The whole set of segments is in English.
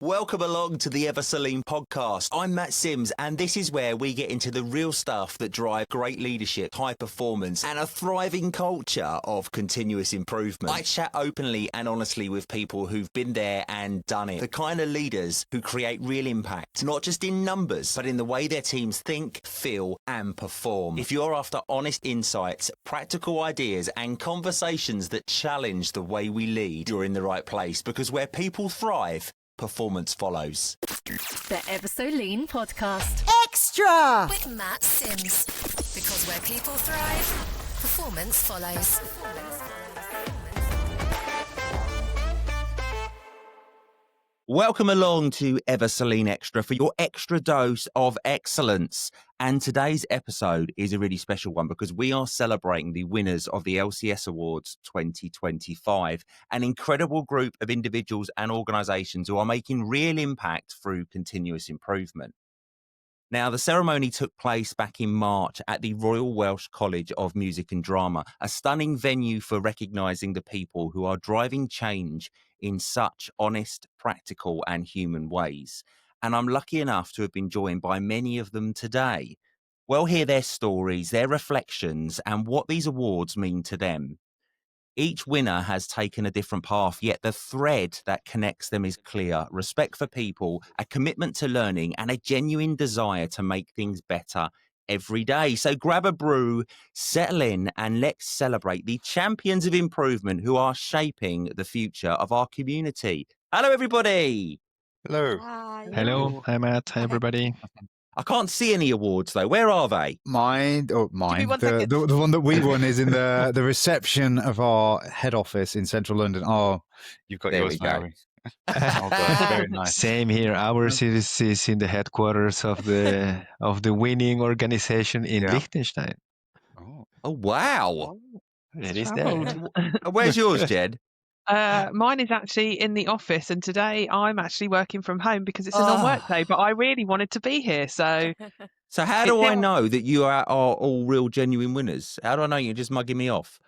Welcome along to the Ever So Lean podcast. I'm Matt Sims, and this is where we get into the real stuff that drive great leadership, high performance, and a thriving culture of continuous improvement. I chat openly and honestly with people who've been there and done it. The kind of leaders who create real impact, not just in numbers, but in the way their teams think, feel, and perform. If you're after honest insights, practical ideas, and conversations that challenge the way we lead, you're in the right place, because where people thrive, performance follows. The Ever So Lean podcast. Extra! With Matt Sims. Because where people thrive, performance follows. Welcome along to Ever So Lean Extra for your extra dose of excellence. And today's episode is a really special one because we are celebrating the winners of the LCS Awards 2025, an incredible group of individuals and organisations who are making real impact through continuous improvement. Now, the ceremony took place back in March at the Royal Welsh College of Music and Drama, a stunning venue for recognising the people who are driving change in such honest, practical and human ways. And I'm lucky enough to have been joined by many of them today. We'll hear their stories, their reflections, and what these awards mean to them. Each winner has taken a different path, yet the thread that connects them is clear. Respect for people, a commitment to learning, and a genuine desire to make things better every day. So grab a brew, settle in, and let's celebrate the champions of improvement who are shaping the future of our community. Hello, everybody. Hello. Hi. Hello, hi Matt, hi everybody. I can't see any awards, though. Where are they? Mine. The one that we won is in the reception of our head office in central London. Oh, you've got There yours, we go. Mary. Oh, God, very nice. Same here. Ours is in the headquarters of the winning organization in Yeah. Liechtenstein. Oh, wow. It is there. Where's yours, Jed? Mine is actually in the office, and today I'm actually working from home because it's a non-work day, but I really wanted to be here. So how do I know that you are all real genuine winners? How do I know you're just mugging me off?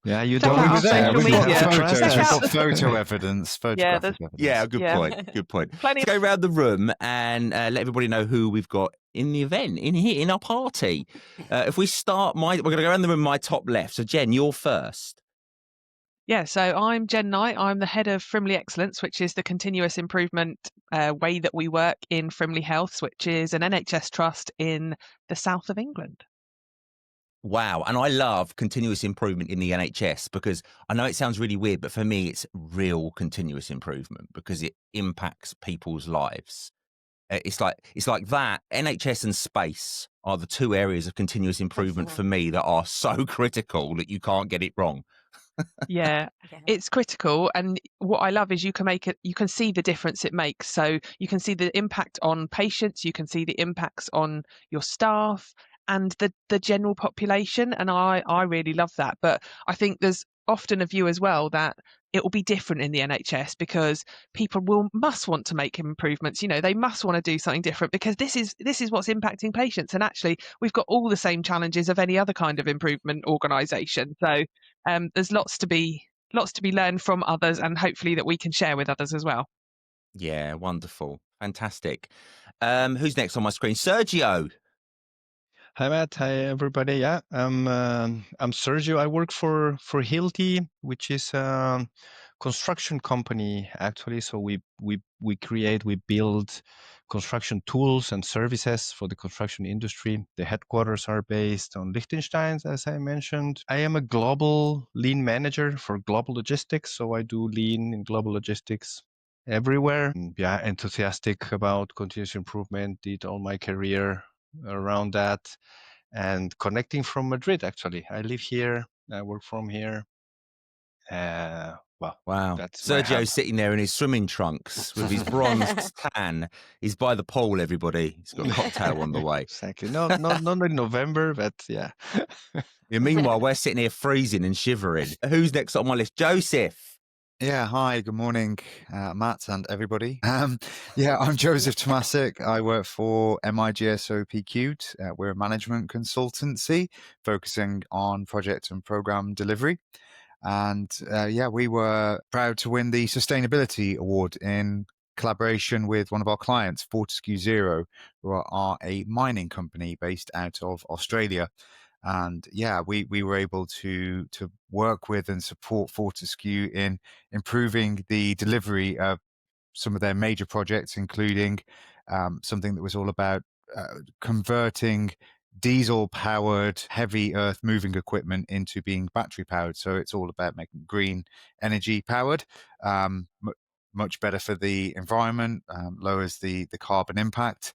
Yeah, you Check don't out our understand. social We have media. to trust Check We've out us. got photo evidence. Photographic evidence. Yeah, good Yeah. point. Good point. Plenty Let's go around the room and let everybody know who we've got in the event, in here, in our party. If we start, we're going to go around the room my top left. So, Jen, you're first. Yeah, so I'm Jen Knight. I'm the head of Frimley Excellence, which is the continuous improvement way that we work in Frimley Health, which is an NHS trust in the south of England. Wow. And I love continuous improvement in the NHS because I know it sounds really weird, but for me, it's real continuous improvement because it impacts people's lives. It's like that. NHS and space are the two areas of continuous improvement for me that are so critical that you can't get it wrong. Yeah, it's critical, and what I love is you can see the difference it makes. So you can see the impact on patients, you can see the impacts on your staff and the general population, and I really love that. But I think there's often a view as well that it will be different in the NHS because people must want to make improvements. You know, they must want to do something different because this is what's impacting patients, and actually we've got all the same challenges of any other kind of improvement organisation. So there's lots to be learned from others, and hopefully that we can share with others as well. Yeah, wonderful. Fantastic. Who's next on my screen? Sergio. Hi Matt, hi everybody. Yeah, I'm Sergio. I work for Hilti, which is a construction company actually. So we build construction tools and services for the construction industry. The headquarters are based on Liechtenstein, as I mentioned. I am a global lean manager for global logistics. So I do lean in global logistics everywhere. Yeah, enthusiastic about continuous improvement. Did all my career around that, and connecting from Madrid. Actually, I live here. I work from here. Wow. That's Sergio's sitting there in his swimming trunks with his bronze tan. He's by the pool, everybody. He's got a cocktail on the way. Exactly. Not in November, but yeah. Yeah, meanwhile, we're sitting here freezing and shivering. Who's next on my list? Joseph. Yeah, hi, good morning, Matt and everybody. I'm Joseph Tomasic. I work for MIGSO PQ'd. We're a management consultancy focusing on project and program delivery. And we were proud to win the Sustainability Award in collaboration with one of our clients, Fortescue Zero, who are a mining company based out of Australia. And yeah, we were able to work with and support Fortescue in improving the delivery of some of their major projects, including something that was all about converting diesel-powered heavy earth-moving equipment into being battery-powered. So it's all about making green energy-powered, much better for the environment, lowers the carbon impact.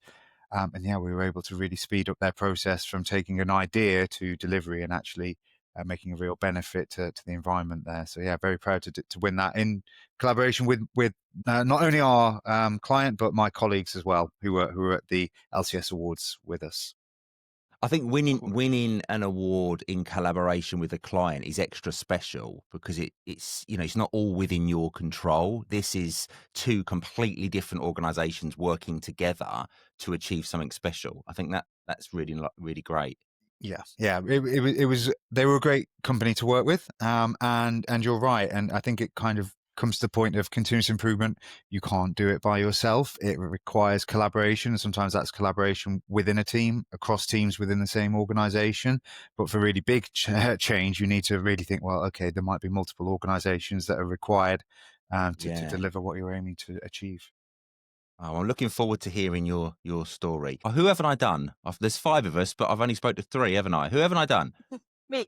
And yeah, we were able to really speed up their process from taking an idea to delivery and actually making a real benefit to the environment there. So yeah, very proud to win that in collaboration with not only our client, but my colleagues as well, who were at the LCS Awards with us. I think winning an award in collaboration with a client is extra special because it's it's not all within your control. This is two completely different organisations working together to achieve something special. I think that's really great. Yeah. It was. They were a great company to work with, and you're right. And I think it kind of comes to the point of continuous improvement. You can't do it by yourself. It requires collaboration. Sometimes that's collaboration within a team, across teams within the same organization. But for really big change, you need to really think, well, okay, there might be multiple organizations that are required to deliver what you're aiming to achieve. Oh, I'm looking forward to hearing your story. Who haven't I done? There's 5 of us, but I've only spoke to 3, haven't I? Who haven't I done? Me.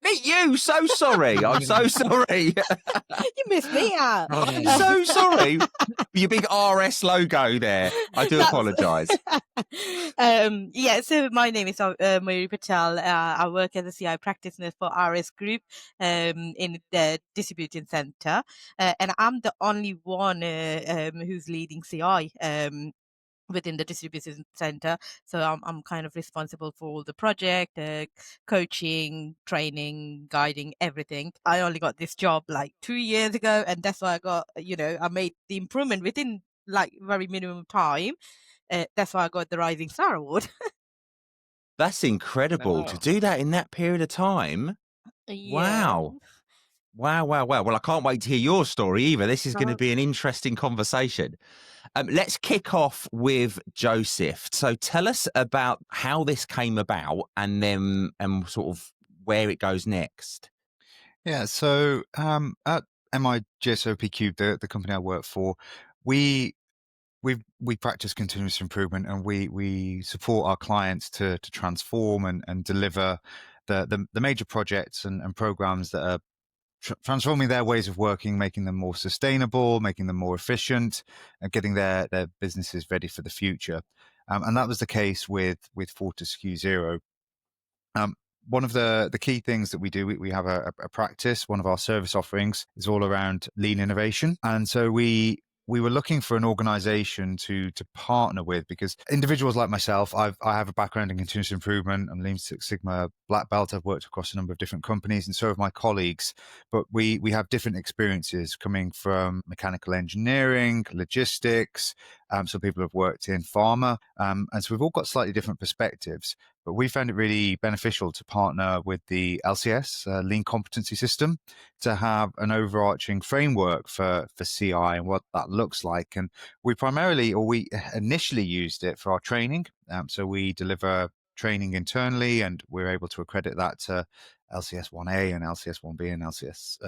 Meet you. So sorry. I'm so sorry. You missed me out. I'm so sorry. Your big RS logo there. I do apologise. So my name is Mary Patel. I work as a CI practice nurse for RS Group in the distribution centre. And I'm the only one who's leading CI. Within the distribution center, so I'm kind of responsible for all the project, coaching, training, guiding, everything. I only got this job like 2 years ago, and that's why I got, I made the improvement within like very minimum time. That's why I got the Rising Star Award. That's incredible to do that in that period of time. Yeah. Wow. Well, I can't wait to hear your story either. This is going to be an interesting conversation. Let's kick off with Joseph. So tell us about how this came about and then sort of where it goes next. Yeah, so at MIGSOPQ, the company I work for, we practice continuous improvement, and we support our clients to transform and deliver the major projects and programs that are transforming their ways of working, making them more sustainable, making them more efficient, and getting their businesses ready for the future. And that was the case with Fortescue Zero. One of the key things that we do, we have a practice. One of our service offerings is all around lean innovation. And so we were looking for an organization to partner with, because individuals like myself, I have a background in continuous improvement. I'm Lean Six Sigma black belt. I've worked across a number of different companies, and so have my colleagues. But we have different experiences coming from mechanical engineering, logistics. Some people have worked in pharma. And so we've all got slightly different perspectives. But we found it really beneficial to partner with the LCS, Lean Competency System, to have an overarching framework for CI and what that looks like. And we initially used it for our training. So we deliver training internally, and we're able to accredit that to LCS 1A and LCS 1B and LCS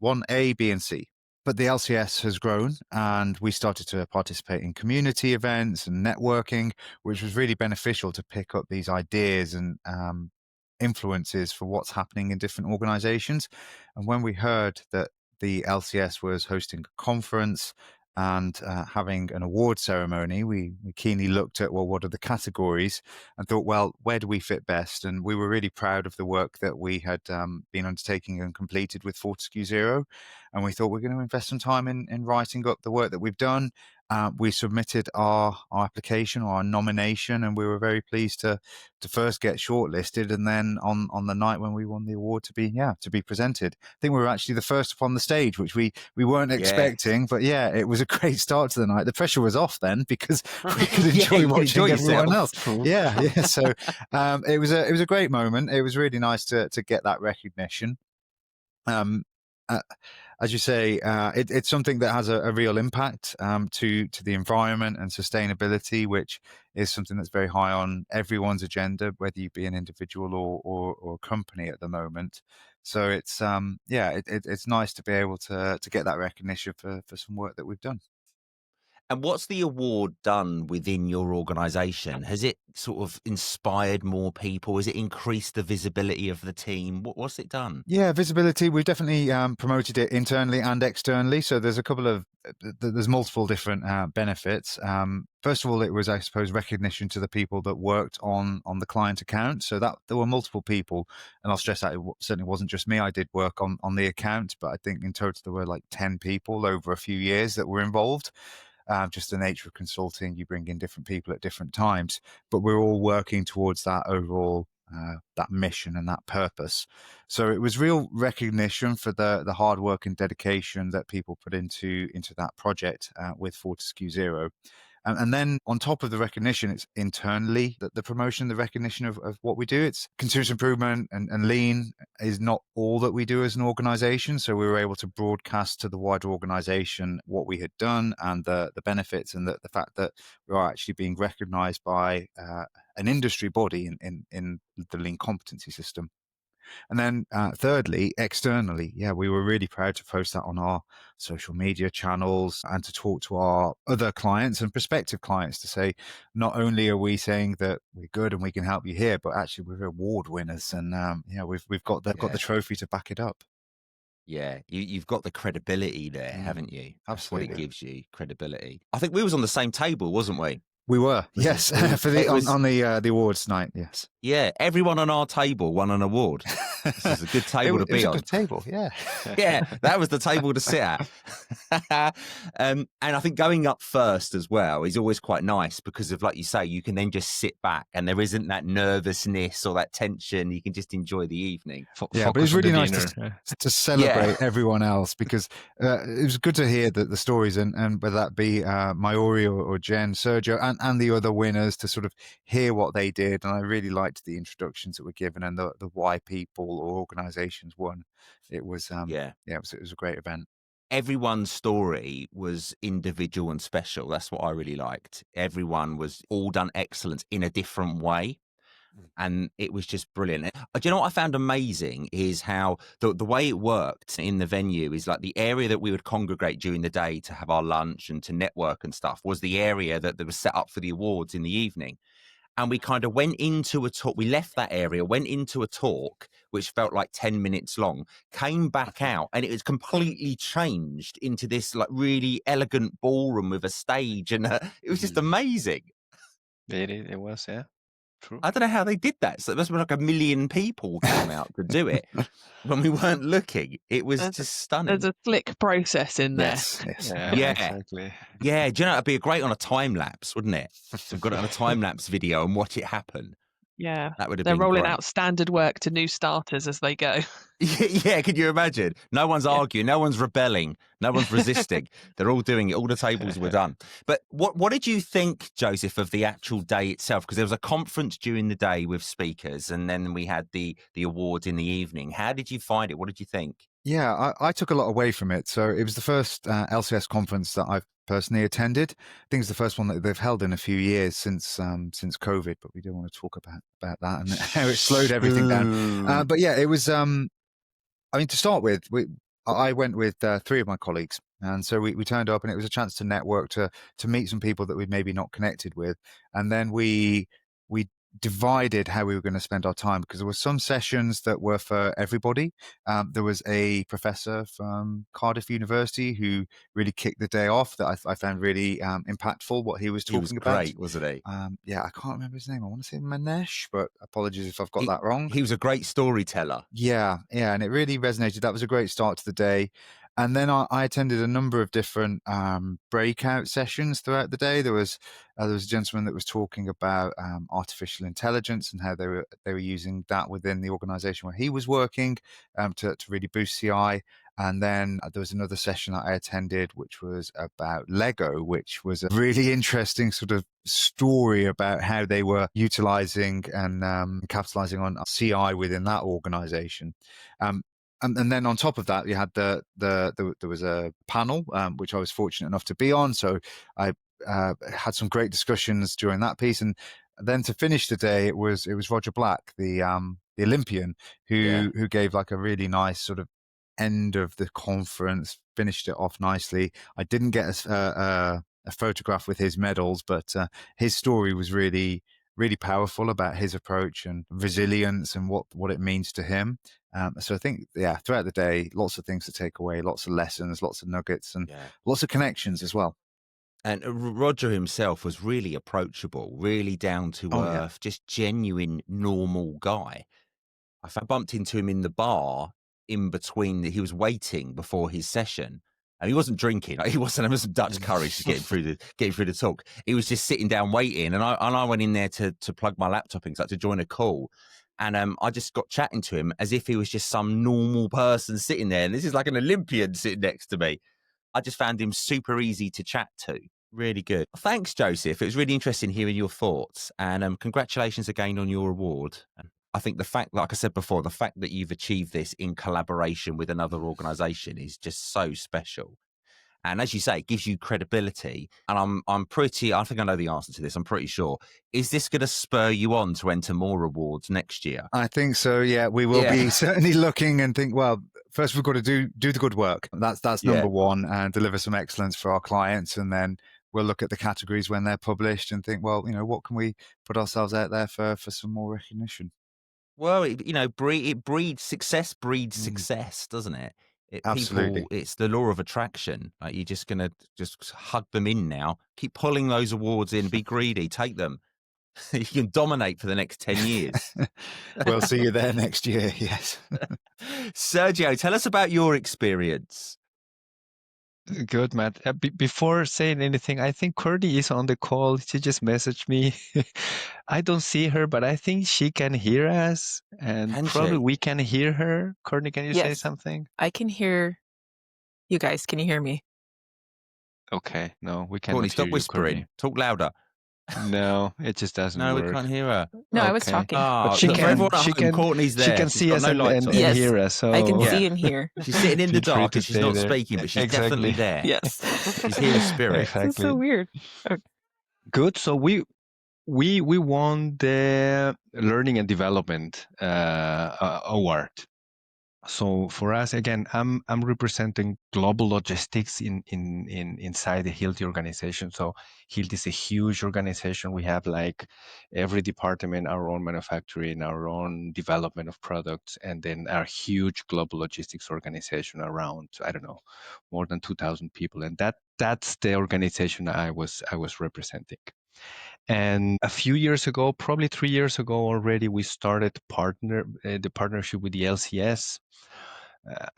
1A, B, and C. But the LCS has grown, and we started to participate in community events and networking, which was really beneficial to pick up these ideas and influences for what's happening in different organizations. And when we heard that the LCS was hosting a conference and having an award ceremony, we keenly looked at, well, what are the categories, and thought, well, where do we fit best? And we were really proud of the work that we had been undertaking and completed with Fortescue Zero. And we thought we're going to invest some time in writing up the work that we've done. We submitted our application or our nomination, and we were very pleased to first get shortlisted, and then on the night when we won the award to be presented. I think we were actually the first up on the stage, which we weren't expecting, but yeah, it was a great start to the night. The pressure was off then, because we could enjoy watching everyone else. Yeah. So it was a great moment. It was really nice to get that recognition. as you say, it's something that has a real impact to the environment and sustainability, which is something that's very high on everyone's agenda, whether you be an individual or a company at the moment. So it's it's nice to be able to get that recognition for some work that we've done. And what's the award done within your organisation? Has it sort of inspired more people? Has it increased the visibility of the team? What's it done? Yeah, visibility. We've definitely promoted it internally and externally. So there's a couple of there's multiple different benefits. First of all, it was, I suppose, recognition to the people that worked on the client account. So that there were multiple people, and I'll stress that it certainly wasn't just me. I did work on the account, but I think in total there were like 10 people over a few years that were involved. Just the nature of consulting, you bring in different people at different times, but we're all working towards that overall that mission and that purpose. So it was real recognition for the hard work and dedication that people put into that project with Fortescue Zero. And then on top of the recognition, it's internally the promotion, the recognition of what we do. It's continuous improvement and lean is not all that we do as an organization. So we were able to broadcast to the wider organization what we had done and the benefits and the fact that we are actually being recognized by an industry body in the Lean Competency System. And then thirdly, externally, we were really proud to post that on our social media channels and to talk to our other clients and prospective clients to say, not only are we saying that we're good and we can help you here, but actually we're award winners. And we've got the trophy to back it up. Yeah, you've got the credibility there, haven't you? That's Absolutely. what it gives you, credibility. I think we was on the same table, wasn't we? We were, yes, for on the awards night, yes. Yeah, everyone on our table won an award. This is a good table to be on. It was a good table, yeah. Yeah, that was the table to sit at. And I think going up first as well is always quite nice because of, like you say, you can then just sit back and there isn't that nervousness or that tension. You can just enjoy the evening. But it's really nice to celebrate everyone else because it was good to hear the stories and whether that be Mayuri or Jen, Sergio, and the other winners to sort of hear what they did. And I really liked the introductions that were given and the why people or organizations won. It was it was a great event. Everyone's story was individual and special. That's what I really liked. Everyone was all done excellence in a different way. And it was just brilliant. Do you know what I found amazing is how the way it worked in the venue is like the area that we would congregate during the day to have our lunch and to network and stuff was the area that was set up for the awards in the evening. And we kind of went into a talk. We left that area, went into a talk, which felt like 10 minutes long, came back out, and it was completely changed into this like really elegant ballroom with a stage. And it was just amazing. It was, yeah. True. I don't know how they did that. So it must have been like 1 million people came out to do it when we weren't looking. It was just stunning. There's a slick process in there. Yes. Yeah, exactly. Yeah, do you know, it'd be great on a time lapse, wouldn't it? So we've got it on a time lapse video and watch it happen. Yeah, that would have they're been rolling great. out standard work to new starters as they go. Yeah, could you imagine? No one's arguing, no one's rebelling, no one's resisting. They're all doing it. All the tables were done. But what did you think, Joseph, of the actual day itself? Because there was a conference during the day with speakers, and then we had the awards in the evening. How did you find it? What did you think? Yeah, I took a lot away from it. So it was the first LCS conference that I've personally attended. I think it's the first one that they've held in a few years since COVID, but we don't want to talk about that and how it slowed everything down. But yeah, it was, I mean, to start with, I went with 3 of my colleagues. And so we turned up and it was a chance to network, to meet some people that we'd maybe not connected with. And then we divided how we were going to spend our time because there were some sessions that were for everybody. There was a professor from Cardiff University who really kicked the day off that I found really impactful, what he was talking about. Great, wasn't he? Yeah, I can't remember his name. I want to say Manesh, but apologies if I've got that wrong. He was a great storyteller. Yeah, and it really resonated. That was a great start to the day. And then I attended a number of different breakout sessions throughout the day. There was a gentleman that was talking about artificial intelligence and how they were using that within the organization where he was working to really boost CI. And then there was another session that I attended, which was about Lego, which was a really interesting sort of story about how they were utilizing and capitalizing on CI within that organization. and then on top of that, you had there was a panel which I was fortunate enough to be on. So I had some great discussions during that piece, and then to finish the day, it was Roger Black, the Olympian, who gave like a really nice sort of end of the conference, finished it off nicely. I didn't get a photograph with his medals, but his story was really powerful about his approach and resilience and what it means to him. So I think, throughout the day, lots of things to take away, lots of lessons, lots of nuggets, and lots of connections as well. And Roger himself was really approachable, really down to earth, just genuine, normal guy. I bumped into him in the bar in between. He was waiting before his session, and he wasn't drinking. Like, he wasn't having some Dutch courage to get him through the talk. He was just sitting down waiting, and I went in there to plug my laptop in, to join a call. And I just got chatting to him as if he was just some normal person sitting there. And this is like an Olympian sitting next to me. I just found him super easy to chat to. Really good. Thanks, Joseph. It was really interesting hearing your thoughts. And congratulations again on your award. I think the fact, like I said before, the fact that you've achieved this in collaboration with another organisation is just so special. And as you say, it gives you credibility. And I think I know the answer to this. I'm pretty sure. Is this going to spur you on to enter more awards next year? I think so. Yeah, we will be certainly looking and think, well, first we've got to do the good work. That's number one, and deliver some excellence for our clients. And then we'll look at the categories when they're published and think, well, what can we put ourselves out there for some more recognition? Well, it breeds success, doesn't it? Absolutely. It's the law of attraction. Like, you're just gonna just hug them in now. Keep pulling those awards in. Be greedy. Take them. You can dominate for the next 10 years. We'll see you there next year. Yes. Sergio, tell us about your experience. Good, Matt. Before saying anything, I think Courtney is on the call. She just messaged me. I don't see her, but I think she can hear us, and probably we can hear her. Courtney, can you say something? I can hear you guys. Can you hear me? Okay. No, we can't. Courtney, stop whispering. Talk louder. No, it just doesn't work. No, we can't hear her. No, I was talking. But she can. Courtney's there. She can see us and hear us. So I can see and hear. She's sitting in the dark and she's not speaking, but she's definitely there. Yes. She's here in spirit. Exactly. That's so weird. Okay. Good. So we won the Learning and Development award. So for us, again, I'm representing global logistics inside the Hilti organization. So Hilti is a huge organization. We have like every department, our own manufacturing, our own development of products, and then our huge global logistics organization around, I don't know, more than 2,000 people. And that's the organization I was representing. And a few years ago, probably 3 years ago already, we started the partnership with the LCS.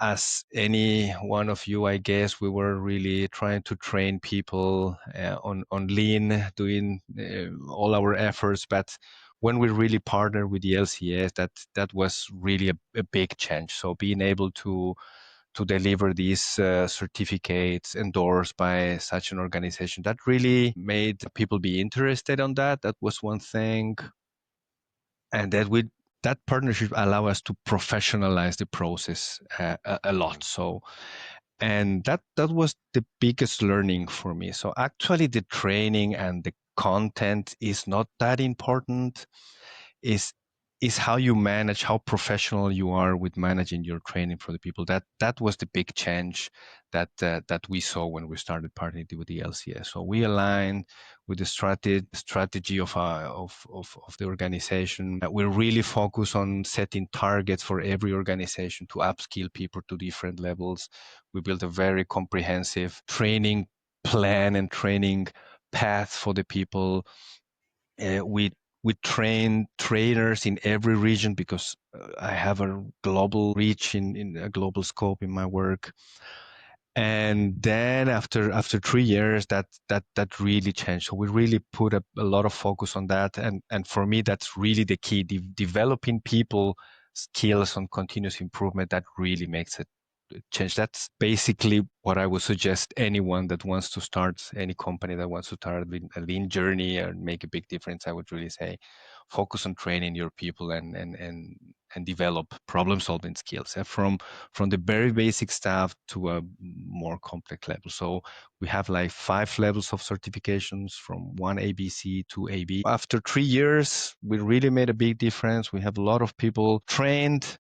As any one of you, I guess, we were really trying to train people on Lean, doing all our efforts. But when we really partnered with the LCS, that was really a big change. So being able to deliver these certificates endorsed by such an organization, that really made people be interested on that. That was one thing. And that partnership allow us to professionalize the process a lot. So, and that was the biggest learning for me. So actually the training and the content is not that important. Is how you manage, how professional you are with managing your training for the people. That was the big change that we saw when we started partnering with the LCS. So we aligned with the strategy of the organization. We really focus on setting targets for every organization to upskill people to different levels. We built a very comprehensive training plan and training path for the people. We train trainers in every region because I have a global reach in a global scope in my work. And then after 3 years, that really changed. So we really put a lot of focus on that. And for me, that's really the key. Developing people skills on continuous improvement, that really makes it change. That's basically what I would suggest anyone that wants to start, any company that wants to start a lean journey and make a big difference. I would really say focus on training your people and and develop problem-solving skills from the very basic stuff to a more complex level. So we have like 5 levels of certifications from 1 ABC to AB. After 3 years, we really made a big difference. We have a lot of people trained.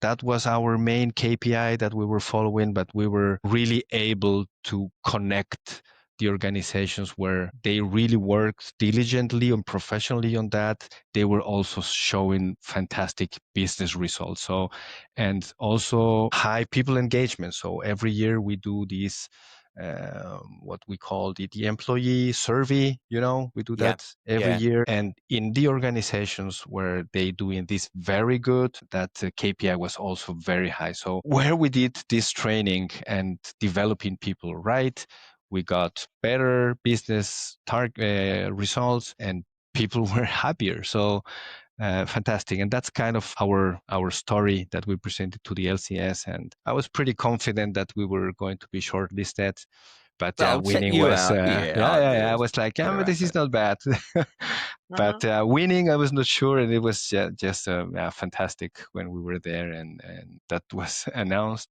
That was our main KPI that we were following, but we were really able to connect the organizations where they really worked diligently and professionally on that. They were also showing fantastic business results. So, and also high people engagement. So every year we do these what we call the employee survey. We do Yeah. that every year. And in the organizations where they doing this very good, that KPI was also very high. So where we did this training and developing people right, we got better business results and people were happier. So fantastic. And that's kind of our story that we presented to the LCS. And I was pretty confident that we were going to be shortlisted. But I'll check winning you was, out. I was like, yeah, but this is not bad. But winning, I was not sure. And it was just fantastic when we were there and that was announced.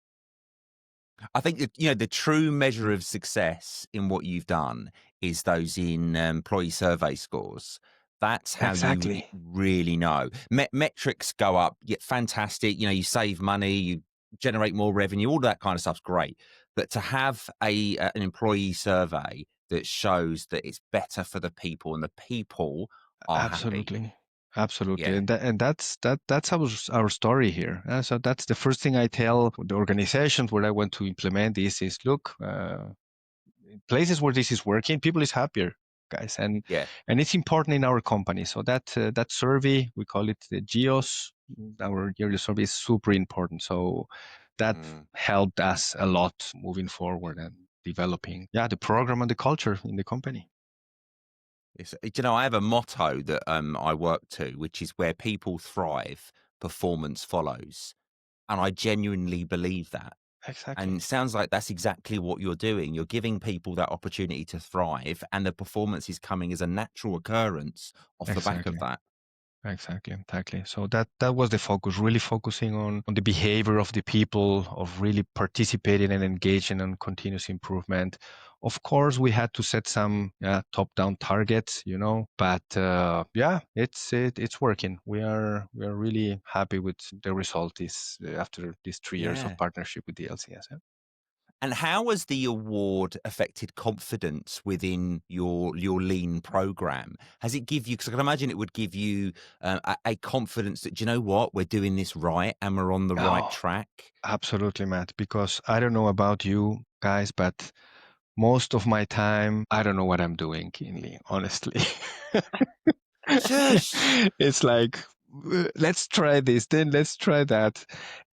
I think that, the true measure of success in what you've done is those in employee survey scores. That's how you Exactly. really know. Metrics go up, fantastic. You save money, you generate more revenue, all that kind of stuff's great. But to have an employee survey that shows that it's better for the people and the people are happy. Absolutely. Yeah. And that's our story here. So that's the first thing I tell the organizations where I want to implement this is, look, places where this is working, people is happier, guys. And it's important in our company. So that survey, we call it the GEOS, our yearly survey is super important. So that helped us a lot moving forward and developing the program and the culture in the company. I have a motto that I work to, which is where people thrive, performance follows. And I genuinely believe that. Exactly. And it sounds like that's exactly what you're doing. You're giving people that opportunity to thrive, and the performance is coming as a natural occurrence off the back of that. Exactly. So that was the focus, really focusing on the behavior of the people, of really participating and engaging on continuous improvement. Of course, we had to set some top-down targets, but it's working. We are really happy with the result after these 3 years of partnership with the LCS. Yeah? And how has the award affected confidence within your Lean program? Has it give you, because I can imagine it would give you a confidence that, do you know what, we're doing this right and we're on the right track? Absolutely, Matt, because I don't know about you guys, but most of my time, I don't know what I'm doing, keenly, honestly. Shush! It's like, let's try this, then let's try that.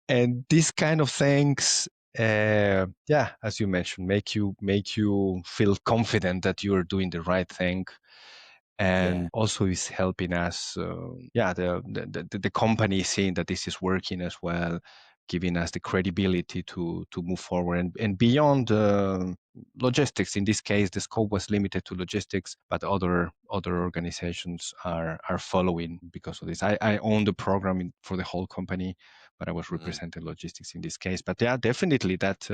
And these kind of things, as you mentioned, make you feel confident that you are doing the right thing. And also is helping us, the company seeing that this is working as well, giving us the credibility to move forward and beyond logistics. In this case, the scope was limited to logistics, but other organizations are following because of this. I own the program for the whole company, but I was representing logistics in this case. But definitely that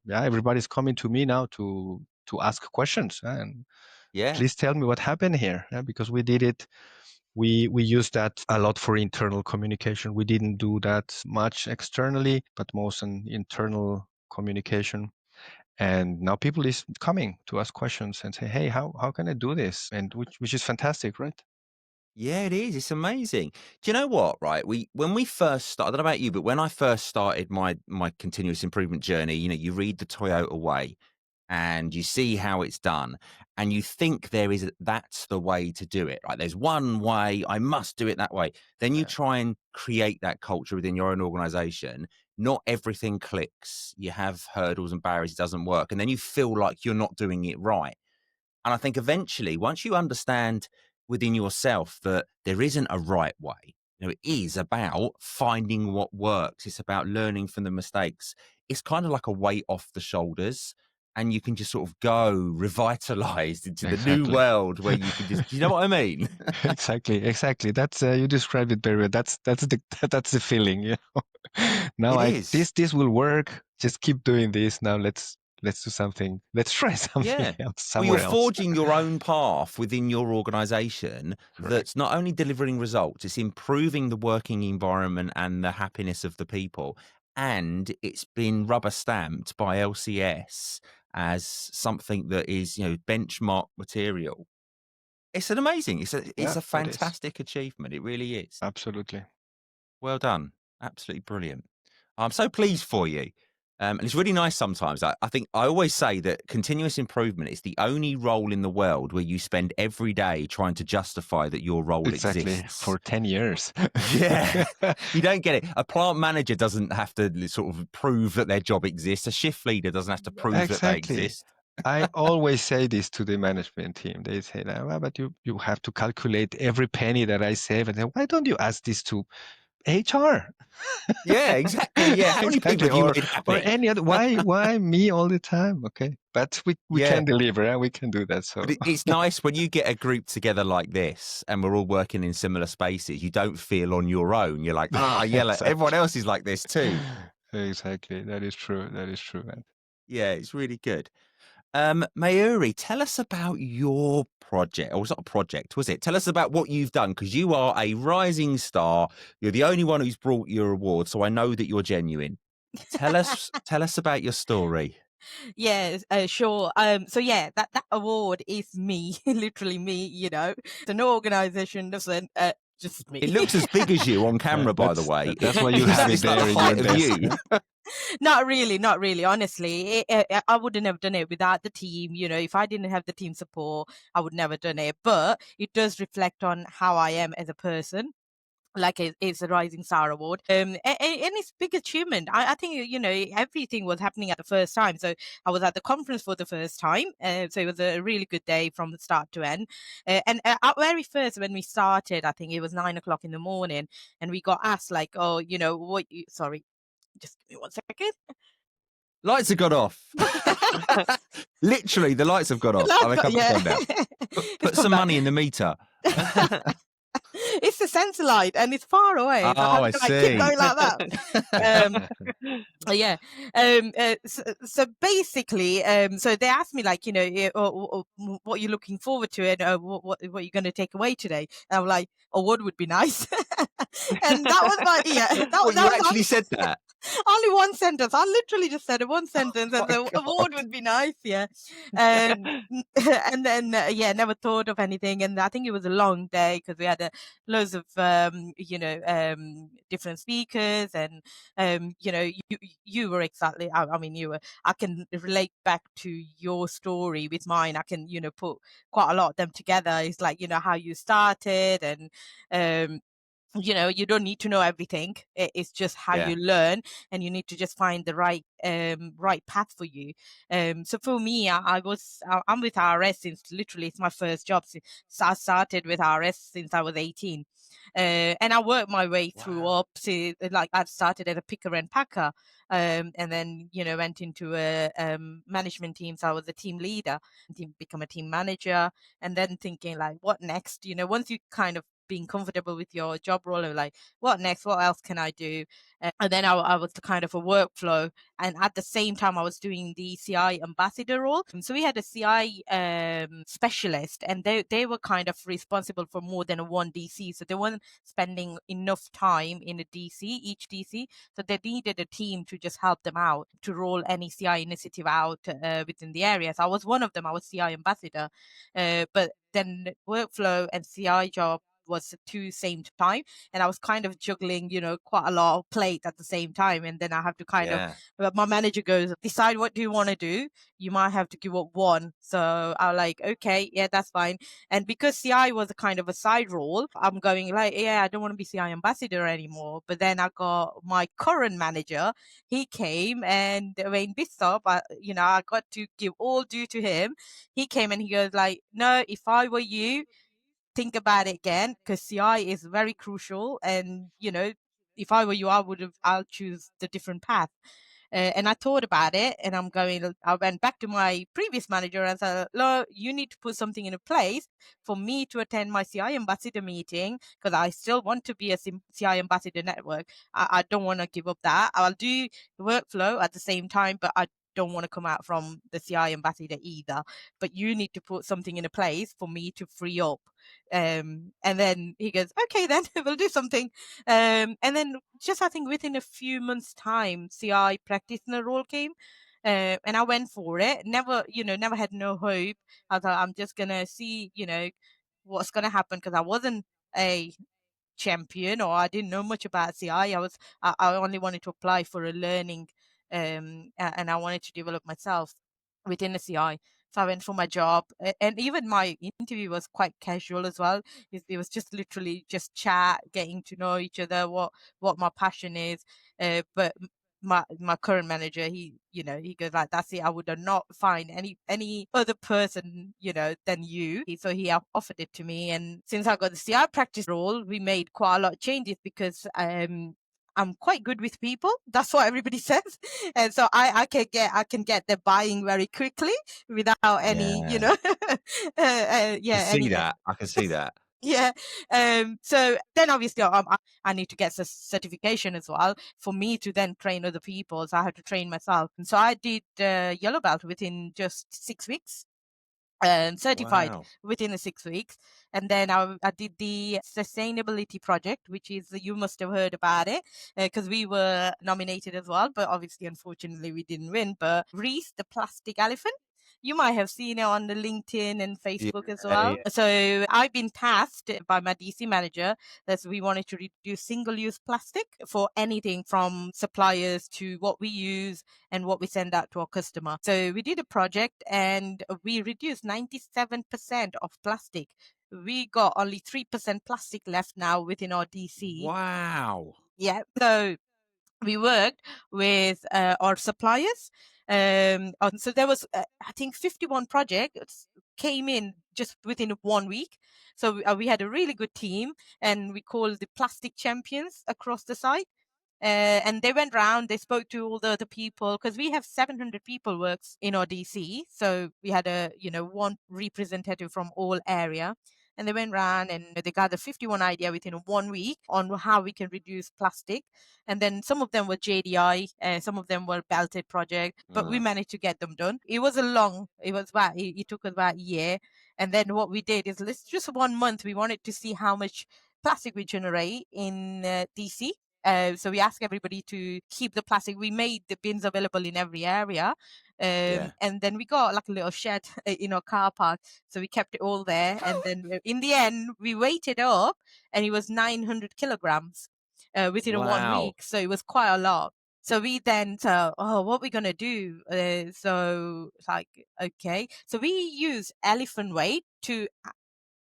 everybody's coming to me now to ask questions and please tell me what happened here, because we did it. We used that a lot for internal communication. We didn't do that much externally, but most in internal communication. And now people is coming to ask questions and say, "Hey, how can I do this?" And which is fantastic, right? Yeah, it is. It's amazing. Do you know what? Right, when we first started, I don't know about you, but when I first started my continuous improvement journey, you read the Toyota way, and you see how it's done, and you think that's the way to do it. Right? There's one way. I must do it that way. Then you try and create that culture within your own organization. Not everything clicks. You have hurdles and barriers. It doesn't work, and then you feel like you're not doing it right. And I think eventually, once you understand within yourself that there isn't a right way, it is about finding what works. It's about learning from the mistakes. It's kind of like a weight off the shoulders. and you can just sort of go revitalized into the new Exactly. world where you can just, do you know what I mean? Exactly. That's you described it very well. That's the feeling, you know. Now It is. this will work. Just keep doing this. Now let's do something. Let's try something Yeah. else Well, you're somewhere else. forging your own path within your organization that's not only delivering results, it's improving the working environment and the happiness of the people. And it's been rubber stamped by LCS as something that is, benchmark material. It's an amazing, it's Yeah, a it is. fantastic achievement. It really is. Absolutely. Well done. Absolutely brilliant. I'm so pleased for you. And it's really nice sometimes. I think I always say that continuous improvement is the only role in the world where you spend every day trying to justify that your role exists. For 10 years. Yeah. You don't get it. A plant manager doesn't have to sort of prove that their job exists. A shift leader doesn't have to prove that they exist. I always say this to the management team. They say, well, but you have to calculate every penny that I save. And then, why don't you ask this to HR? Yeah, exactly. Yeah. How many people have you made happy? Or any other? Why me all the time? Okay. But we can deliver. We can do that. So But it's nice when you get a group together like this and we're all working in similar spaces. You don't feel on your own. You're like, Exactly. everyone else is like this too. Exactly. That is true. That is true, man. Yeah, it's really good. Mayuri, tell us about your project. Or was not a project, was it? Tell us about what you've done, because you are a rising star. You're the only one who's brought your award, so I know that you're genuine. Tell us about your story. Yes, sure. So yeah, that award is me, literally me. So no organization doesn't. Just me. It looks as big as you on camera, by the way. That's why you have it It's like there the in height your of desk. you. Not really. Honestly, I wouldn't have done it without the team. If I didn't have the team support, I would never done it. But it does reflect on how I am as a person. Like it's a Rising Star Award, and it's a big achievement. I think everything was happening at the first time. So I was at the conference for the first time, so it was a really good day from the start to end. And at very first, when we started, I think it was 9 o'clock in the morning, and we got asked like, "Oh, sorry, just give me 1 second." Lights have gone off. Literally, the lights have gone off. I'm a couple of now. Put some money in the meter. It's the sensor light and it's far away. So I keep see. going like that. Yeah. So basically, so they asked me like, what you're looking forward to and what you're going to take away today. And I'm like, award would be nice. And that was my You actually said that. Only one sentence. I literally just said one sentence, and the award would be nice, yeah. And then never thought of anything. And I think it was a long day because we had loads of different speakers, and you were exactly. I mean, you were. I can relate back to your story with mine. I can put quite a lot of them together. It's like how you started and. You don't need to know everything. It's just how you learn, and you need to just find the right path for you. So for me, I'm with RS since literally it's my first job. So I started with RS since I was 18. And I worked my way through up to like I started as a picker and packer, and then went into a management team. So I was a team leader, become a team manager, and then thinking like, what next? Once you kind of being comfortable with your job role and like, what next? What else can I do? And then I was the kind of a workflow, and at the same time I was doing the CI ambassador role. So we had a CI specialist, and they were kind of responsible for more than one DC, so they weren't spending enough time in each DC, so they needed a team to just help them out to roll any CI initiative out within the area. So I was one of them. I was CI ambassador, but then workflow and CI job was the two same time, and I was kind of juggling quite a lot of plate at the same time. And then I have to kind of, my manager goes, decide what do you want to do, you might have to give up one. So I'm like, okay, yeah, that's fine. And because CI was a kind of a side role, I'm going like, yeah, I don't want to be CI ambassador anymore. But then I got my current manager, he came, and when this up, I got to give all due to him. He came and he goes like, no, if I were you, think about it again, because CI is very crucial. And if I were you, I'll choose the different path. And I thought about it, and I went back to my previous manager and said, look, you need to put something in place for me to attend my CI ambassador meeting, because I still want to be a CI ambassador network. I don't want to give up that. I'll do workflow at the same time, but I don't want to come out from the CI ambassador either. But you need to put something in a place for me to free up. And then he goes, okay, then we'll do something. And then just, I think within a few months' time, CI practitioner role came. And I went for it. Never had no hope. I thought, I'm just going to see, what's going to happen, because I wasn't a champion, or I didn't know much about CI. I only wanted to apply for a learning, and I wanted to develop myself within the CI. So I went for my job, and even my interview was quite casual as well. It was just literally just chat, getting to know each other, what my passion is. But my current manager, he goes like, that's it. I would not find any other person, than you. So he offered it to me. And since I got the CI practice role, we made quite a lot of changes, because I'm quite good with people. That's what everybody says. And so I can get their buying very quickly without any, I can see that. Yeah. So then obviously I need to get a certification as well for me to then train other people. So I had to train myself. And so I did yellow belt within just 6 weeks. Certified within the 6 weeks. And then I did the sustainability project, which is, you must have heard about it, because we were nominated as well, but obviously, unfortunately, we didn't win. But Reese, the plastic elephant, you might have seen it on the LinkedIn and Facebook as well. Yeah. So I've been tasked by my DC manager that we wanted to reduce single-use plastic for anything from suppliers to what we use and what we send out to our customer. So we did a project, and we reduced 97% of plastic. We got only 3% plastic left now within our DC. Wow. Yeah. So we worked with our suppliers. So there was, I think, 51 projects came in just within 1 week. So we had a really good team, and we called the plastic champions across the site. And they went around, they spoke to all the other people, because we have 700 people works in our DC. So we had one representative from all area. And they went around and they gathered 51 ideas within 1 week on how we can reduce plastic. And then some of them were JDI, some of them were belted project, but we managed to get them done. It took us about a year. And then what we did is, let's just 1 month, we wanted to see how much plastic we generate in DC. So we asked everybody to keep the plastic. We made the bins available in every area. And then we got like a little shed in our car park. So we kept it all there. And then in the end, we weighed it up, and it was 900 kilograms within 1 week. So it was quite a lot. So we then said, what are we going to do? So it's like, okay. So we use elephant weight to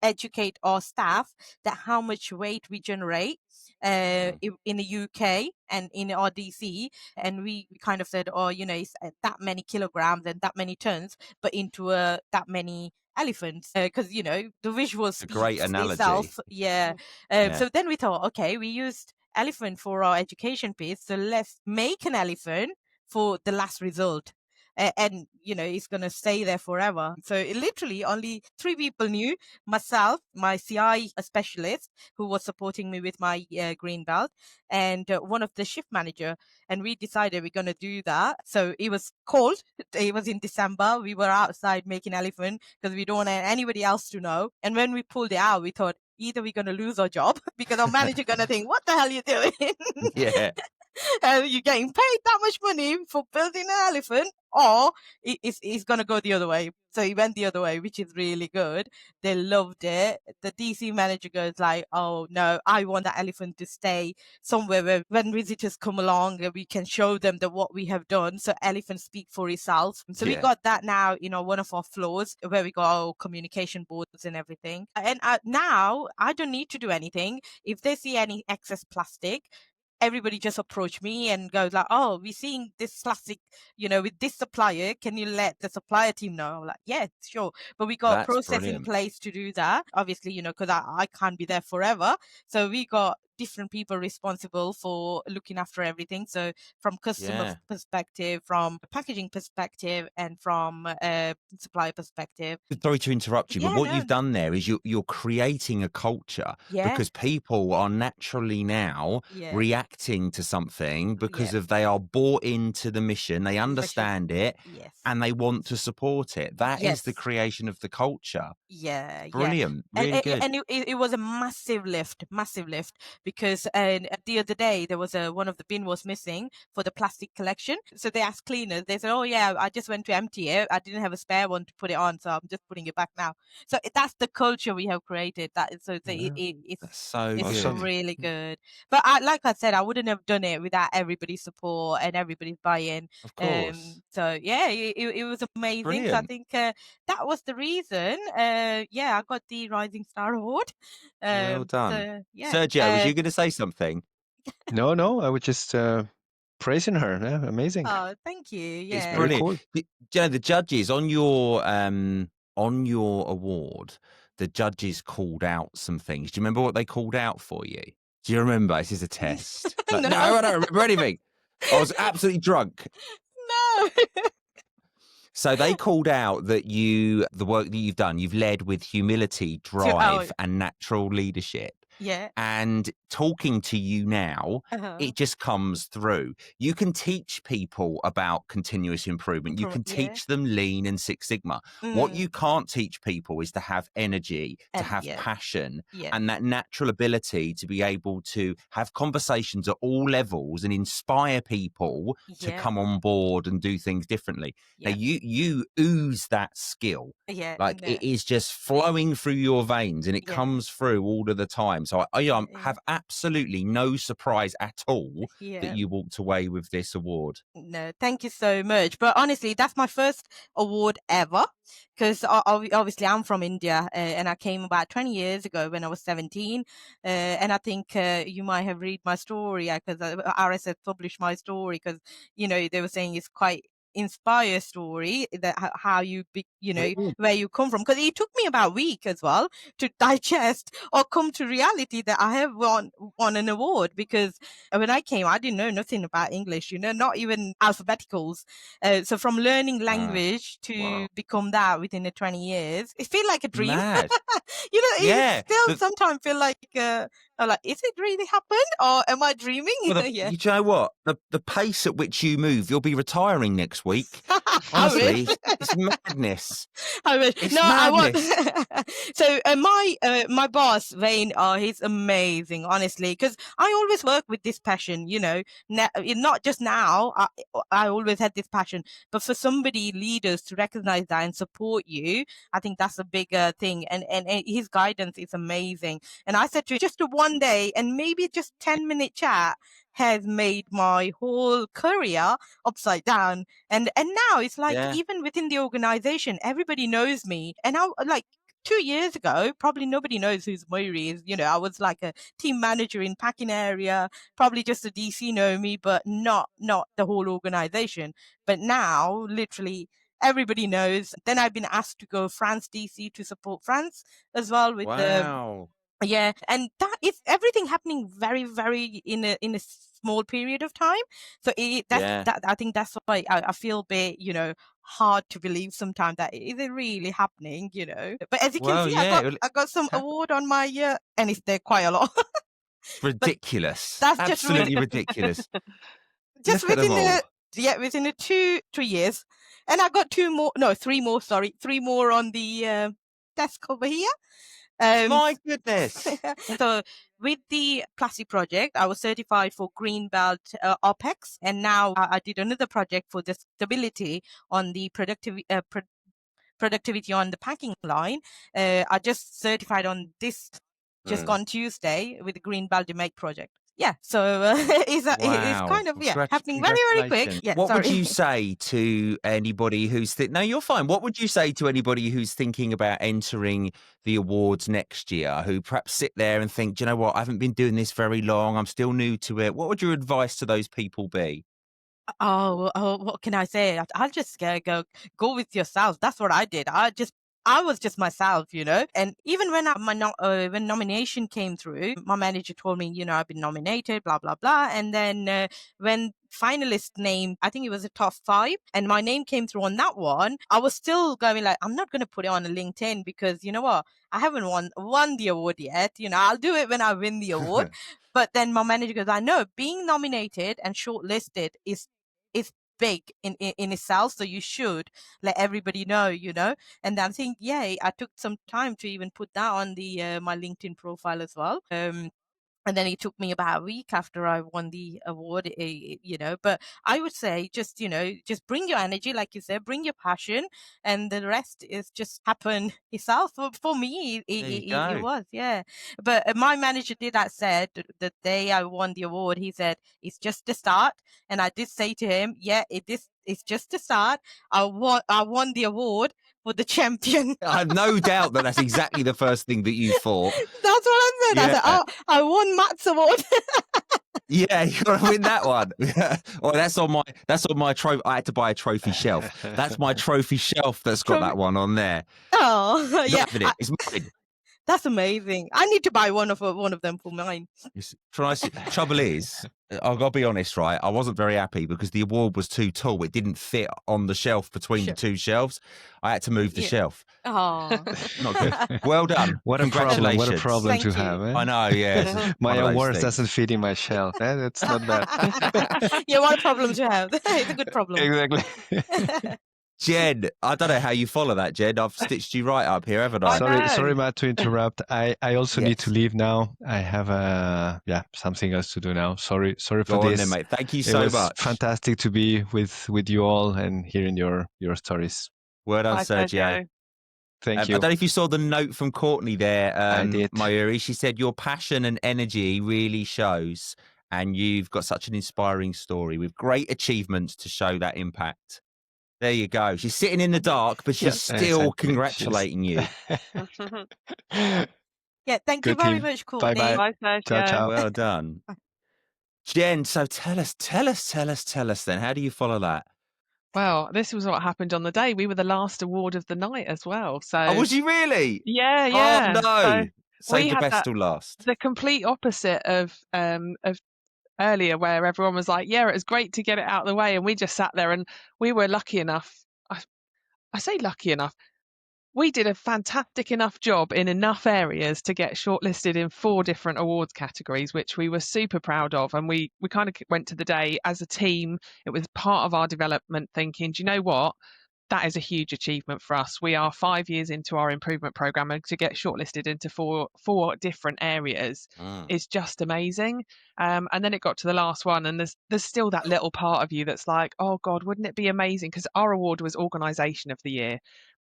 educate our staff that how much weight we generate in the UK and in our DC. And we kind of said, it's that many kilograms and that many tons, but into that many elephants, because the visual speaks great analogy. itself. Yeah. So then we thought, okay, we used elephant for our education piece, so let's make an elephant for the last result. And it's going to stay there forever. So it literally only 3 people knew: myself, my CI specialist who was supporting me with my green belt, and one of the shift manager. And we decided we're going to do that. So it was cold. It was in December. We were outside making elephant because we don't want anybody else to know. And when we pulled it out, we thought either we're going to lose our job because our manager going to think, what the hell are you doing? Yeah. You're getting paid that much money for building an elephant, or he's going to go the other way. So he went the other way, which is really good. They loved it. The DC manager goes like, oh no, I want that elephant to stay somewhere where when visitors come along, we can show them that what we have done. So elephants speak for itself. So we got that now, one of our floors where we got our communication boards and everything. And now I don't need to do anything. If they see any excess plastic, everybody just approach me and goes like, oh, we're seeing this plastic, with this supplier. Can you let the supplier team know? I'm like, yeah, sure. But we got a process in place to do that. Obviously, because I can't be there forever. So we got different people responsible for looking after everything. So from customer perspective, from packaging perspective, and from supplier perspective. Sorry to interrupt you, but what you've done there is you're creating a culture because people are naturally now reacting to something because of they are bought into the mission, they understand it, and they want to support it. That is the creation of the culture. Brilliant. Really good. And it was a massive lift, because the other day there was one of the bin was missing for the plastic collection. So they asked cleaners, they said, oh yeah, I just went to empty it. I didn't have a spare one to put it on, so I'm just putting it back now. So that's the culture we have created. It's good. Really good. But like I said, I wouldn't have done it without everybody's support and everybody's buy-in. Of course. So yeah, it was amazing. Brilliant. So I think that was the reason. I got the Rising Star Award. Well done. So, yeah. Sergio, was you going to say something? No, I was just praising her. Yeah, amazing. Oh, thank you. Yeah. It's brilliant. Cool. You know, the judges on your award, the judges called out some things. Do you remember what they called out for you? Do you remember? This is a test. No. No, I don't remember anything. I was absolutely drunk. No. So they called out that the work that you've done, you've led with humility, drive, and natural leadership. Yeah. And talking to you now, it just comes through. You can teach people about continuous improvement. You can teach them Lean and Six Sigma. What you can't teach people is to have energy, to have passion, and that natural ability to be able to have conversations at all levels and inspire people to come on board and do things differently. Now, you ooze that skill. It is just flowing through your veins, and it comes through all of the time. So I have absolutely no surprise at all that you walked away with this award. No, thank you so much. But honestly, that's my first award ever, because obviously I'm from India, and I came about 20 years ago when I was 17. And I think you might have read my story, because RS had published my story, because, they were saying it's quite inspire story, that how you where you come from, because it took me about a week as well to digest or come to reality that I have won an award, because when I came I didn't know nothing about English, not even alphabeticals. So from learning language to become that within the 20 years, it feels like a dream. Mad. It still sometimes feel like I'm like, is it really happened, or am I dreaming? Well, you know what? The pace at which you move, you'll be retiring next week. Honestly, it's madness. I wish. It's madness. madness. So my boss Wayne, he's amazing, honestly, because I always work with this passion. Not just now. I always had this passion, but for leaders to recognize that and support you, I think that's a bigger thing. And his guidance is amazing. And I said to him, just one day and maybe just 10-minute chat has made my whole career upside down. And now it's like, even within the organization, everybody knows me. And I, like 2 years ago, probably nobody knows who Moiri is. I was like a team manager in packing area, probably just a DC know me, but not the whole organization. But now, literally, everybody knows. Then I've been asked to go France DC to support France as well with and that is everything happening very, very in a small period of time. So that I think that's why I feel a bit, hard to believe sometimes that is it really happening, But as you can see, I got some award on my and it's there quite a lot. Ridiculous. That's absolutely just ridiculous. Just within the 2-3 years, and I got 3 more on the desk over here. My goodness. So with the plastic project, I was certified for Green Belt OPEX, and now I did another project for the stability on the productivity on the packing line. I just certified on this just on Tuesday with the Green Belt Make project. Yeah, so it's kind of happening very, very quick. Yeah, what would you say to anybody who's no, you're fine. What would you say to anybody who's thinking about entering the awards next year, who perhaps sit there and think, do you know what, I haven't been doing this very long, I'm still new to it. What would your advice to those people be? Oh, what can I say? I'll just go with yourself. That's what I did. I was just myself, and even when when nomination came through, my manager told me, I've been nominated, blah, blah, blah. And then when finalist name, I think it was a top 5, and my name came through on that one, I was still going like, I'm not going to put it on a LinkedIn because you know what? I haven't won the award yet. I'll do it when I win the award. But then my manager goes, I know being nominated and shortlisted is big in itself. So you should let everybody know, And I think, I took some time to even put that on the my LinkedIn profile as well. And then it took me about a week after I won the award, but I would say just, just bring your energy, like you said, bring your passion, and the rest is just happen itself. For me, it was, yeah. But my manager said the day I won the award, he said, it's just the start. And I did say to him, it's just the start. I won the award for the champion. I have no doubt that that's exactly the first thing that you thought. That's what I said. Yeah. I said, oh, I won Matt's award. Yeah, you got to win that one. Well, that's on my trophy. I had to buy a trophy shelf. That's my trophy shelf that's got that one on there. Oh, yeah. It's mine. That's amazing. I need to buy one of them for mine. Trouble is, I've got to be honest, right? I wasn't very happy because the award was too tall. It didn't fit on the shelf between the two shelves. I had to move the shelf. Oh, not good. Well done. What a Congratulations. problem! What a problem Thank to you. have. Eh? I know. Yeah, My award doesn't fit in my shelf. That's not bad. Yeah, what a problem to have. It's a good problem. Exactly. Jen, I don't know how you follow that, Jen. I've stitched you right up here, haven't I? Sorry, Matt, to interrupt. I also need to leave now. I have something else to do now. Sorry for Go on this, then, mate. Thank you it so was much. fantastic to be with you all and hearing your stories. Well done, Bye, Sergio. Thank you. I don't know if you saw the note from Courtney there, I did. Mayuri. She said your passion and energy really shows, and you've got such an inspiring story with great achievements to show that impact. There you go. She's sitting in the dark, but she's still congratulating you. Yeah, thank you very much, Courtney. Bye-bye. Bye, Ciao, ciao. Well done. Jen, so tell us then, how do you follow that? Well, this was what happened on the day. We were the last award of the night as well. So, Oh, was you really? Yeah. Oh, no. Save the had best till last. The complete opposite of earlier, where everyone was like, yeah, it was great to get it out of the way. And we just sat there and we were lucky enough. I say lucky enough. We did a fantastic enough job in enough areas to get shortlisted in 4 different awards categories, which we were super proud of. And we kind of went to the day as a team. It was part of our development thinking, do you know what? That is a huge achievement for us. We are 5 years into our improvement program, and to get shortlisted into four different areas is just amazing. And then it got to the last one, and there's still that little part of you that's like, oh God, wouldn't it be amazing? Because our award was Organisation of the Year.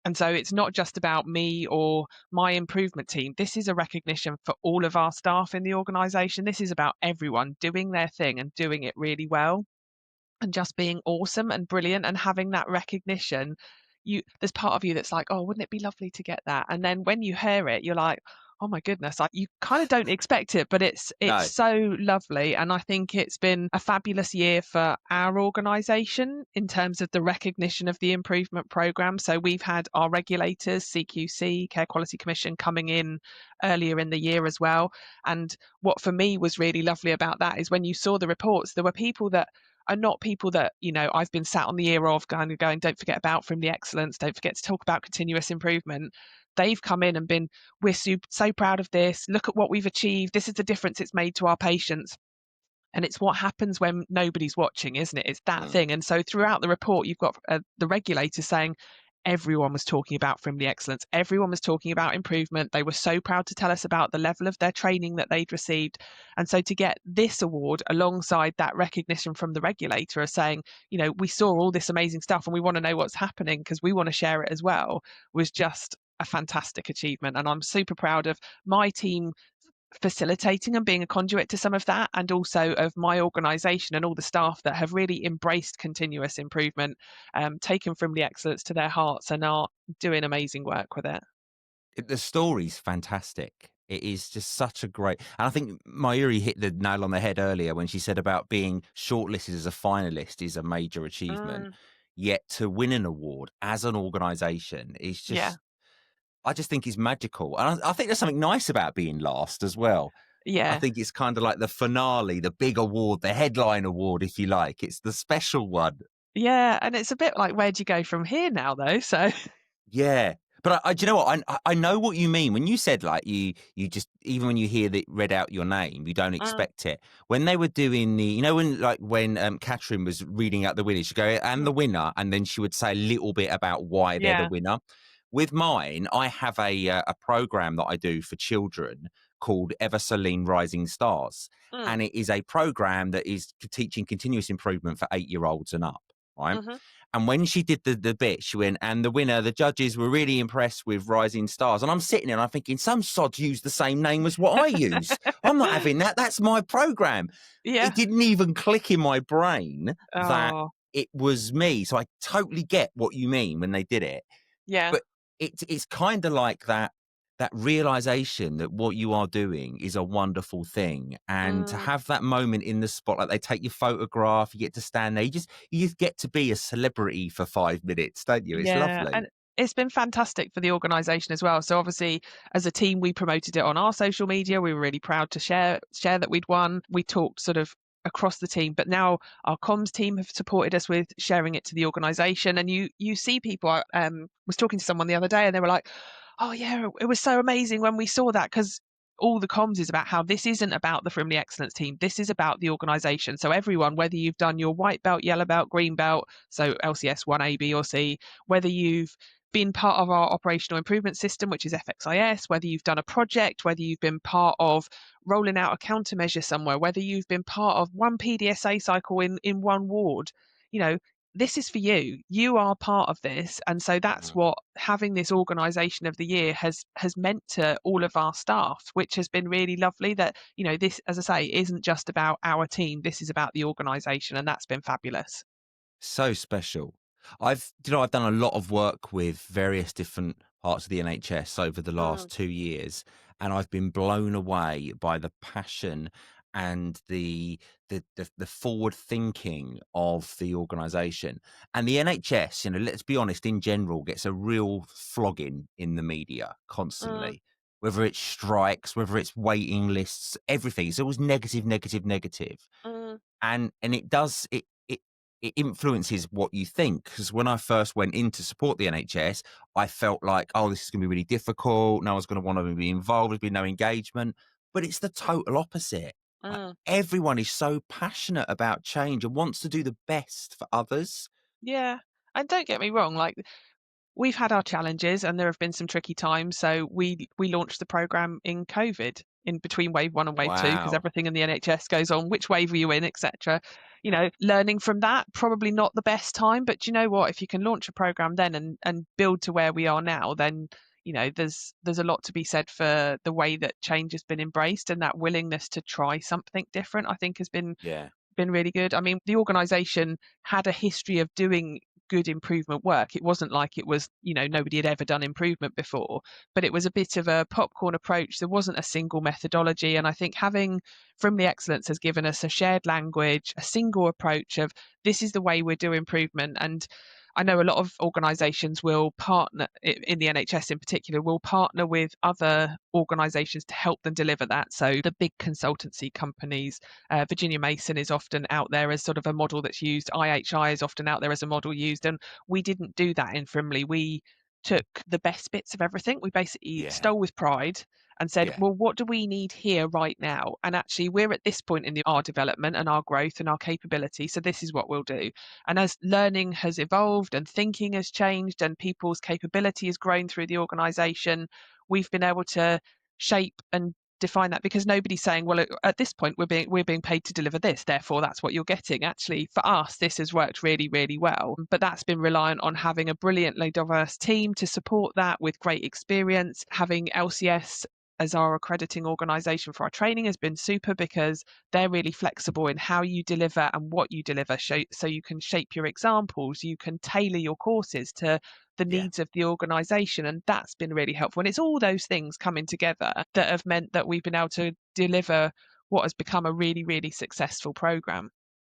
And so it's not just about me or my improvement team. This is a recognition for all of our staff in the organisation. This is about everyone doing their thing and doing it really well and just being awesome and brilliant and having that recognition. There's part of you that's like, oh, wouldn't it be lovely to get that? And then when you hear it, you're like, oh my goodness, you kind of don't expect it, but it's so lovely. And I think it's been a fabulous year for our organisation in terms of the recognition of the improvement programme. So we've had our regulators, CQC, Care Quality Commission, coming in earlier in the year as well. And what for me was really lovely about that is when you saw the reports, there were people that are not people that, I've been sat on the ear of going, don't forget about From the Excellence, don't forget to talk about continuous improvement. They've come in and been, we're so proud of this. Look at what we've achieved. This is the difference it's made to our patients. And it's what happens when nobody's watching, isn't it? It's that thing. And so throughout the report, you've got the regulators saying, everyone was talking about From the Excellence. Everyone was talking about improvement. They were so proud to tell us about the level of their training that they'd received. And so to get this award alongside that recognition from the regulator of saying, we saw all this amazing stuff and we want to know what's happening because we want to share it as well, was just a fantastic achievement. And I'm super proud of my team facilitating and being a conduit to some of that, and also of my organisation and all the staff that have really embraced continuous improvement, taken From the Excellence to their hearts and are doing amazing work with it. The story's fantastic. It is just such a great, and I think Mayuri hit the nail on the head earlier when she said about being shortlisted as a finalist is a major achievement. Yet to win an award as an organisation is just I just think is magical. And I think there's something nice about being last as well. I Yeah. think it's kind of like the finale, the big award, the headline award, if you like. It's the special one. Yeah, and it's a bit like, where do you go from here now, though? So Yeah. But do you know what? I know what you mean when you said like you just, even when you hear that read out your name, you don't mm, expect it. When they were doing the, you know, when Catherine was reading out the winners, she'd go and mm, the winner, and then she would say a little bit about why they're the yeah. winner. With mine, I have a program that I do for children called Ever So Lean Rising Stars, Mm, and it is a program that is teaching continuous improvement for 8-year-olds and up. Right. mhm. And when she did the bit, she went, and the winner, the judges were really impressed with Rising Stars. And I'm sitting there and I'm thinking, some sod used the same name as what I use. I'm not having that. That's my program. Yeah. It didn't even click in my brain that Oh, it was me. So I totally get what you mean when they did it. yeah. But it's kind of like that realization that what you are doing is a wonderful thing, and to Mm. have that moment in the spotlight, they take your photograph, you get to stand there, you just get to be a celebrity for 5 minutes, don't you? It's Yeah, lovely. and it's been fantastic for the organisation as well. So obviously, as a team, we promoted it on our social media. We were really proud to share that we'd won. We talked sort of across the team, but now our comms team have supported us with sharing it to the organisation. And you see people. I was talking to someone the other day, and they were like, "Oh yeah, it was so amazing when we saw that," because all the comms is about how this isn't about the Frimley Excellence team. This is about the organisation. So everyone, whether you've done your white belt, yellow belt, green belt, so LCS 1A, B or C, whether you've been part of our operational improvement system, which is FXIS, whether you've done a project, whether you've been part of rolling out a countermeasure somewhere, whether you've been part of one PDSA cycle in one ward, you know, this is for you. You are part of this. And so that's Mm. what having this organisation of the year has meant to all of our staff, which has been really lovely that, you know, this, as I say, isn't just about our team. This is about the organisation, and that's been fabulous. So special. I've done a lot of work with various different parts of the NHS over the Mm, last 2 years, and I've been blown away by the passion and the forward thinking of the organisation. And the NHS, you know, let's be honest, in general, gets a real flogging in the media mm, constantly. Whether it's strikes, whether it's waiting lists, everything. It's always negative, negative, negative, mm, and it influences what you think. Because when I first went in to support the NHS, I felt like, oh, this is going to be really difficult. No one's going to want to be involved. There's been no engagement. But it's the total opposite. Like, mm. everyone is so passionate about change and wants to do the best for others. Yeah. And don't get me wrong, like we've had our challenges and there have been some tricky times. So we launched the program in COVID, in between wave one and wave two, because Wow. everything in the NHS goes on. Which wave were you in, etc. You know, learning from that, probably not the best time, but you know what? If you can launch a program then and build to where we are now, then you know there's a lot to be said for the way that change has been embraced, and that willingness to try something different, I think, has Yeah. been really good. I mean, the organisation had a history of doing good improvement work. It wasn't like it was, you know, nobody had ever done improvement before, but it was a bit of a popcorn approach. There wasn't a single methodology. And I think having Frimley Excellence has given us a shared language, a single approach of this is the way we do improvement. And I know a lot of organisations will partner, in the NHS in particular, will partner with other organisations to help them deliver that. So the big consultancy companies, Virginia Mason is often out there as sort of a model that's used. IHI is often out there as a model used. And we didn't do that in Frimley. We took the best bits of everything. We basically Yeah. stole with pride and said, Yeah. well, what do we need here right now? And actually, we're at this point in our development and our growth and our capability. So this is what we'll do. And as learning has evolved and thinking has changed and people's capability has grown through the organisation, we've been able to shape and define that, because nobody's saying, well, at this point we're being paid to deliver this, therefore that's what you're getting. Actually, for us, this has worked really, really well, but that's been reliant on having a brilliantly diverse team to support that with great experience. Having LCS as our accrediting organisation for our training has been super, because they're really flexible in how you deliver and what you deliver, so you can shape your examples, you can tailor your courses to the Yeah. needs of the organisation, and that's been really helpful. And it's all those things coming together that have meant that we've been able to deliver what has become a really, really successful program.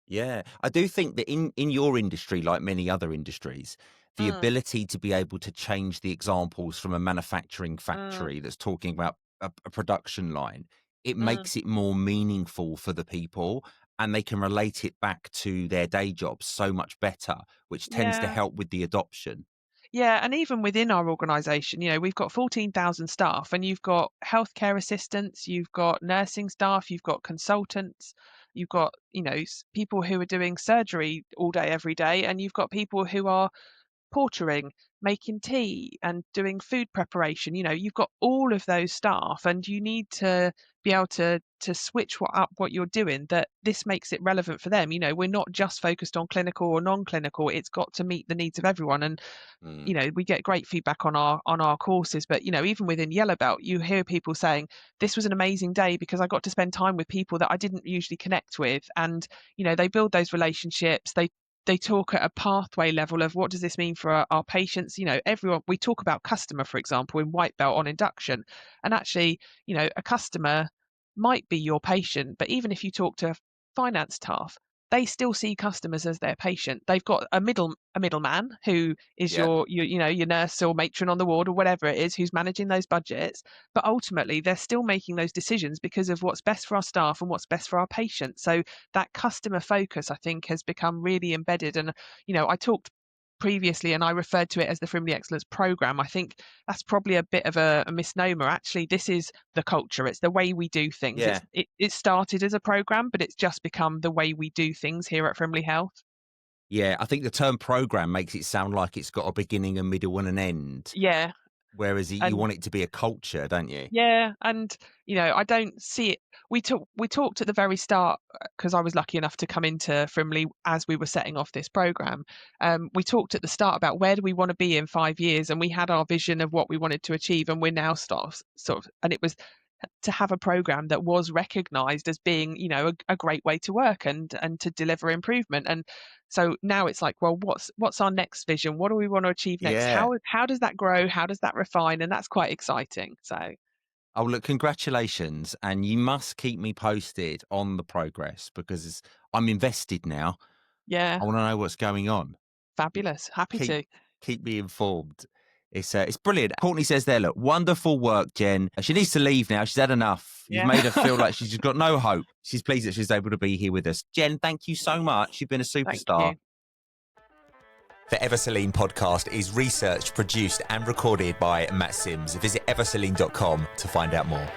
Yeah, I do think that in your industry, like many other industries, the ability to be able to change the examples from a manufacturing factory that's talking about a production line, it makes it more meaningful for the people, and they can relate it back to their day jobs so much better, which tends to Yeah. help with the adoption. Yeah, and even within our organisation, we've got 14,000 staff, and you've got healthcare assistants, you've got nursing staff, you've got consultants, you've got, people who are doing surgery all day, every day, and you've got people who are portering, making tea and doing food preparation. You've got all of those staff, and you need to be able to switch what you're doing, that this makes it relevant for them. We're not just focused on clinical or non-clinical. It's got to meet the needs of everyone. And we get great feedback on our courses, but even within Yellow Belt, you hear people saying, this was an amazing day because I got to spend time with people that I didn't usually connect with. And they build those relationships. They talk at a pathway level of, what does this mean for our patients? Everyone, we talk about customer, for example, in White Belt on induction, and actually, a customer might be your patient, but even if you talk to finance staff, they still see customers as their patient. They've got a middleman who is your nurse or matron on the ward or whatever it is, who's managing those budgets. But ultimately, they're still making those decisions because of what's best for our staff and what's best for our patients. So that customer focus, I think, has become really embedded. And I talked previously and I referred to it as the Frimley Excellence Programme. I think that's probably a bit of a misnomer. Actually, this is the culture. It's the way we do things. Yeah. It started as a programme, but it's just become the way we do things here at Frimley Health. Yeah, I think the term program makes it sound like it's got a beginning, a middle, and an end. Yeah. Whereas you And want it to be a culture, don't you? yeah, and I don't see it. We talked at the very start, because I was lucky enough to come into Frimley as we were setting off this program. We talked at the start about where do we want to be in 5 years, and we had our vision of what we wanted to achieve, and we're now sort of, and it was to have a program that was recognised as being, a great way to work and to deliver improvement. And so now it's like, well, what's our next vision? What do we want to achieve next? Yeah. How does that grow? How does that refine? And that's quite exciting. So Oh, look, congratulations. And you must keep me posted on the progress, because I'm invested now. yeah, I want to know what's going on. fabulous. Happy to. Keep me informed. It's brilliant. Courtney says there, look, wonderful work, Jen. She needs to leave now. She's had enough. You've Yeah. made her feel like she's got no hope. She's pleased that she's able to be here with us. Jen, thank you so much. You've been a superstar. Thank you. The Ever Celine podcast is researched, produced and recorded by Matt Sims. Visit everceline.com to find out more.